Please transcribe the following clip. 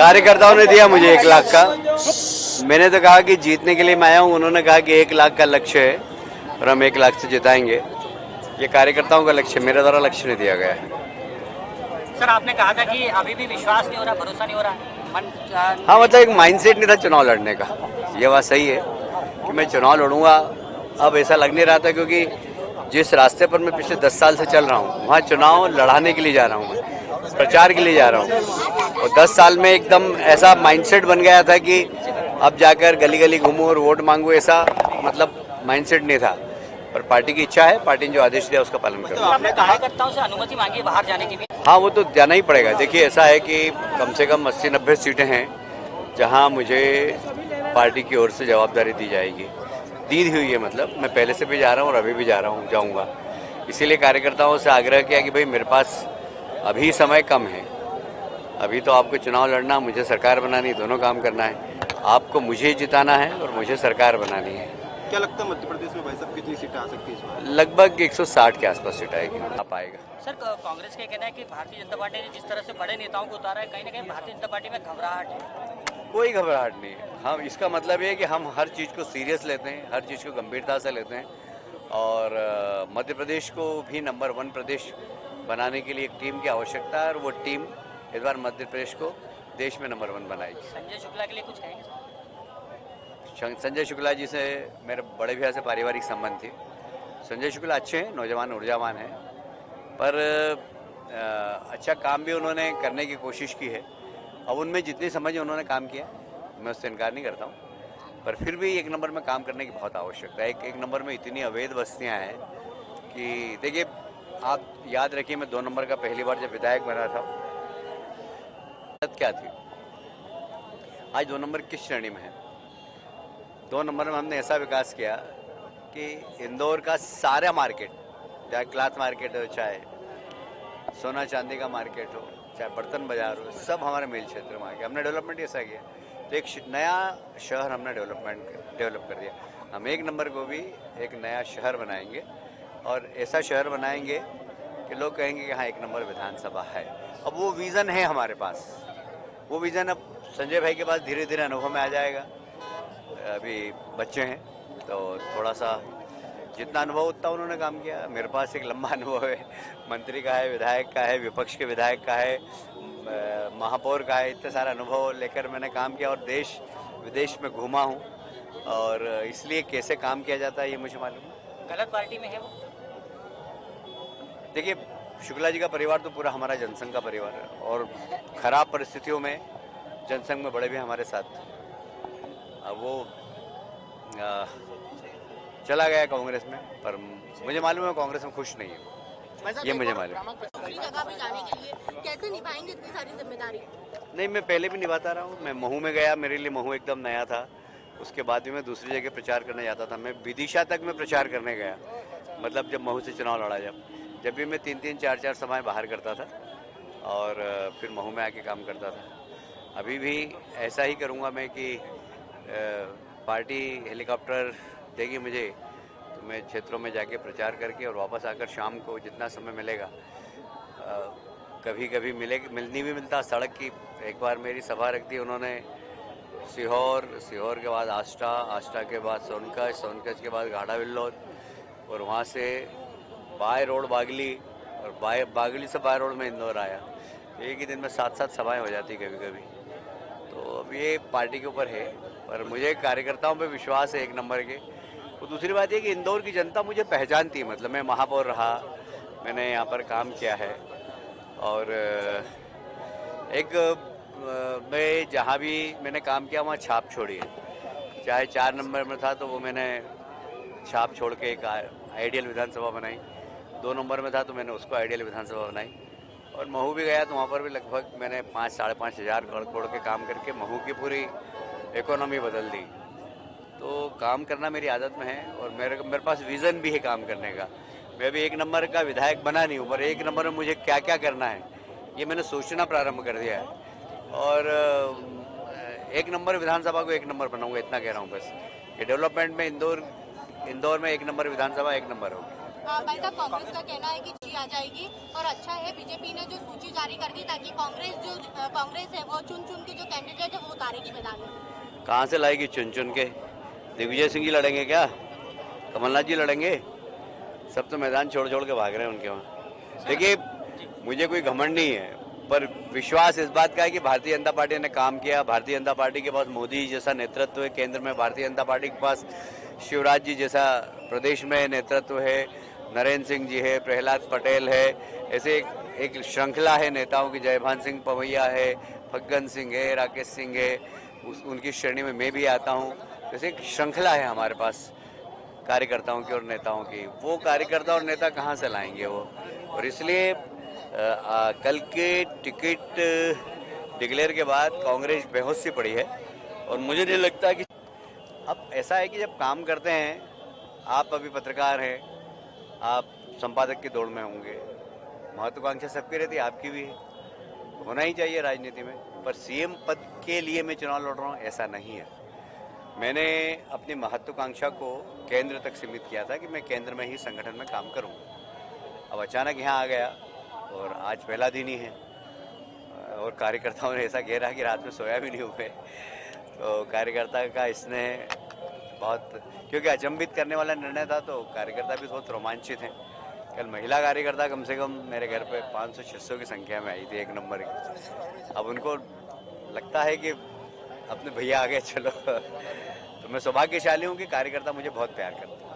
कार्यकर्ताओं ने दिया मुझे 1 लाख का। मैंने तो कहा कि जीतने के लिए मैं आया हूँ, उन्होंने कहा कि 1 लाख का लक्ष्य है और हम 1 लाख से जिताएंगे। ये कार्यकर्ताओं का लक्ष्य, मेरे द्वारा लक्ष्य नहीं दिया गया है। सर, आपने कहा था कि अभी भी विश्वास नहीं हो रहा, भरोसा नहीं हो रहा हाँ, मतलब एक माइंडसेट नहीं था चुनाव लड़ने का। ये बात सही है कि मैं चुनाव लड़ूंगा, अब ऐसा लग नहीं रहा था, क्योंकि जिस रास्ते पर मैं पिछले 10 साल से चल रहा हूँ वहाँ चुनाव लड़ाने के लिए जा रहा हूँ, मैं प्रचार के लिए जा रहा हूँ। और 10 साल में एकदम ऐसा माइंडसेट बन गया था कि अब जाकर गली गली घूमूं और वोट मांगूं, ऐसा मतलब माइंडसेट नहीं था। पर पार्टी की इच्छा है, पार्टी ने जो आदेश दिया उसका पालन करूँ। तो आपने कार्यकर्ताओं से अनुमति मांगी बाहर जाने की भी? हाँ, वो तो जाना ही पड़ेगा। देखिए, ऐसा है कि कम से कम 80-90 सीटें हैं जहाँ मुझे पार्टी की ओर से जवाबदारी दी जाएगी, दी हुई है। मतलब मैं पहले से भी जा रहा हूँ और अभी भी जा रहा हूँ, जाऊँगा। इसीलिए कार्यकर्ताओं से आग्रह किया कि भाई मेरे पास अभी समय कम है, अभी तो आपको चुनाव लड़ना, मुझे सरकार बनानी, दोनों काम करना है। आपको मुझे जिताना है और मुझे सरकार बनानी है। क्या लगता है मध्य प्रदेश में भाई साहब कितनी सीटें आ सकती है इस बार? लगभग 160 के आसपास सीट आएगी, आ पाएगा। सर, कांग्रेस का कहना है कि भारतीय जनता पार्टी ने जिस तरह से बड़े नेताओं को उतारा है, कहीं ना कहीं भारतीय जनता पार्टी में घबराहट है। कोई घबराहट नहीं है। हम, इसका मतलब ये है कि हम हर चीज़ को सीरियस लेते हैं, हर चीज़ को गंभीरता से लेते हैं और मध्य प्रदेश को भी नंबर 1 प्रदेश बनाने के लिए एक टीम की आवश्यकता है और वो टीम इस बार मध्य प्रदेश को देश में नंबर 1 बनाएगी। संजय शुक्ला के लिए कुछ कहेंगे? संजय शुक्ला जी से मेरे बड़े भैया से पारिवारिक संबंध थे। संजय शुक्ला अच्छे हैं, नौजवान ऊर्जावान हैं, पर अच्छा काम भी उन्होंने करने की कोशिश की है। अब उनमें जितनी समझ है उन्होंने काम किया, मैं उससे इनकार नहीं करता हूँ, पर फिर भी 1 नंबर में काम करने की बहुत आवश्यकता है। एक नंबर में इतनी अवैध बस्तियाँ हैं कि देखिए, आप याद रखिए, मैं 2 नंबर का पहली बार जब विधायक बना था, क्या थी, आज 2 नंबर किस श्रेणी में है। 2 नंबर में हमने ऐसा विकास किया कि इंदौर का सारा मार्केट, चाहे क्लॉथ मार्केट हो, चाहे सोना चांदी का मार्केट हो, चाहे बर्तन बाजार हो, सब हमारे मेल क्षेत्र में आ गया। हमने डेवलपमेंट ऐसा किया, तो एक नया शहर हमने डेवलप कर दिया। हम 1 नंबर को भी एक नया शहर बनाएंगे और ऐसा शहर बनाएंगे कि लोग कहेंगे कि हाँ, 1 नंबर विधानसभा है। अब वो विज़न है हमारे पास, वो विज़न अब संजय भाई के पास धीरे धीरे अनुभव में आ जाएगा। अभी बच्चे हैं तो थोड़ा सा जितना अनुभव उतना उन्होंने काम किया। मेरे पास एक लंबा अनुभव है, मंत्री का है, विधायक का है, विपक्ष के विधायक का है, महापौर का है। इतने सारा अनुभव लेकर मैंने काम किया और देश विदेश में घूमा हूँ और इसलिए कैसे काम किया जाता है ये मुझे मालूम है। गलत पार्टी में है वो? देखिए, शुक्ला जी का परिवार तो पूरा हमारा जनसंघ का परिवार है और खराब परिस्थितियों में जनसंघ में बड़े भी हमारे साथ। अब वो चला गया कांग्रेस में, पर मुझे मालूम है कांग्रेस में खुश नहीं है, ये मुझे मालूम है। दूसरी जगह पे जाने के लिए कैसे निभाएंगे इतनी सारी जिम्मेदारी? नहीं, मैं पहले भी निभाता रहा हूँ। मैं महू में गया, मेरे लिए महू एकदम नया था। उसके बाद भी मैं दूसरी जगह प्रचार करने जाता था। मैं विदिशा तक में प्रचार करने गया, मतलब जब महू से चुनाव लड़ा, जब भी मैं 3-3, 4-4 सभाएं बाहर करता था और फिर महू में आके काम करता था। अभी भी ऐसा ही करूँगा मैं कि पार्टी हेलीकॉप्टर देगी मुझे तो मैं क्षेत्रों में जाके प्रचार करके और वापस आकर शाम को जितना समय मिलेगा, कभी कभी मिलनी भी मिलता सड़क की। एक बार मेरी सभा रख दी उन्होंने सीहोर के बाद आष्टा के बाद सोनकच के बाद गाढ़ा विल्लोद और वहाँ से बाय रोड बागली और बागली से बाय रोड में इंदौर आया। एक ही दिन में 7-7 सभाएं हो जाती कभी कभी। तो अब ये पार्टी के ऊपर है, पर मुझे कार्यकर्ताओं पे विश्वास है 1 नंबर के। और दूसरी बात ये कि इंदौर की जनता मुझे पहचानती है, मतलब मैं महापौर रहा, मैंने यहाँ पर काम किया है और मैं जहाँ भी मैंने काम किया वहाँ छाप छोड़ी है। चाहे 4 नंबर में था तो वो मैंने छाप छोड़ के एक आइडियल विधानसभा बनाई, 2 नंबर में था तो मैंने उसको आइडियल विधानसभा बनाई और महू भी गया तो वहाँ पर भी लगभग मैंने 5-5.5 हज़ार करोड़ के काम करके महू की पूरी इकोनॉमी बदल दी। तो काम करना मेरी आदत में है और मेरे पास विज़न भी है काम करने का। मैं अभी 1 नंबर का विधायक बना नहीं हूँ, पर 1 नंबर में मुझे क्या क्या करना है ये मैंने सोचना प्रारंभ कर दिया है और 1 नंबर विधानसभा को 1 नंबर बनाऊंगा, इतना कह रहा हूँ बस। ये डेवलपमेंट में इंदौर में 1 नंबर विधानसभा 1 नंबर होगी। भाई साहब, कांग्रेस का कहना है कि जी आ जाएगी और अच्छा है बीजेपी ने जो सूची जारी कर दी ताकि कांग्रेस है वो चुन चुन के जो कैंडिडेट है वो उतारेगी मैदान में। कहाँ से लाएगी चुन चुन के? दिग्विजय सिंह जी लड़ेंगे क्या? कमलनाथ जी लड़ेंगे? सब तो मैदान छोड़ छोड़ के भाग रहे हैं उनके वहाँ। देखिए, मुझे कोई घमंड नहीं है, पर विश्वास इस बात का है कि भारतीय जनता पार्टी ने काम किया। भारतीय जनता पार्टी के पास मोदी जैसा नेतृत्व है केंद्र में, भारतीय जनता पार्टी के पास शिवराज जी जैसा प्रदेश में नेतृत्व है, नरेंद्र सिंह जी है, प्रहलाद पटेल है, ऐसे एक श्रृंखला है नेताओं की। जयभान सिंह पवैया है, फग्गन सिंह है, राकेश सिंह है, उनकी श्रेणी में मैं भी आता हूँ। जैसे एक श्रृंखला है हमारे पास कार्यकर्ताओं की और नेताओं की। वो कार्यकर्ता और नेता कहाँ से लाएंगे वो? और इसलिए कल के टिकट डिक्लेयर के बाद कांग्रेस बेहोश सी पड़ी है और मुझे नहीं लगता कि अब ऐसा है कि जब काम करते हैं, आप अभी पत्रकार हैं, आप संपादक की दौड़ में होंगे, महत्वाकांक्षा सबकी रहती है, आपकी भी है, होना ही चाहिए राजनीति में। पर सीएम पद के लिए मैं चुनाव लड़ रहा हूँ ऐसा नहीं है। मैंने अपनी महत्वाकांक्षा को केंद्र तक सीमित किया था कि मैं केंद्र में ही संगठन में काम करूँगा। अब अचानक यहाँ आ गया और आज पहला दिन ही है और कार्यकर्ताओं ने ऐसा घेरा कि रात में सोया भी नहीं हुए। तो कार्यकर्ता का स्नेह बहुत, क्योंकि अचंभित करने वाला निर्णय था, तो कार्यकर्ता भी बहुत रोमांचित हैं। कल महिला कार्यकर्ता कम से कम मेरे घर पे 500-600 की संख्या में आई थी, 1 नंबर की। अब उनको लगता है कि अपने भैया आ गए चलो। तो मैं सौभाग्यशाली हूँ कि कार्यकर्ता मुझे बहुत प्यार करते हैं।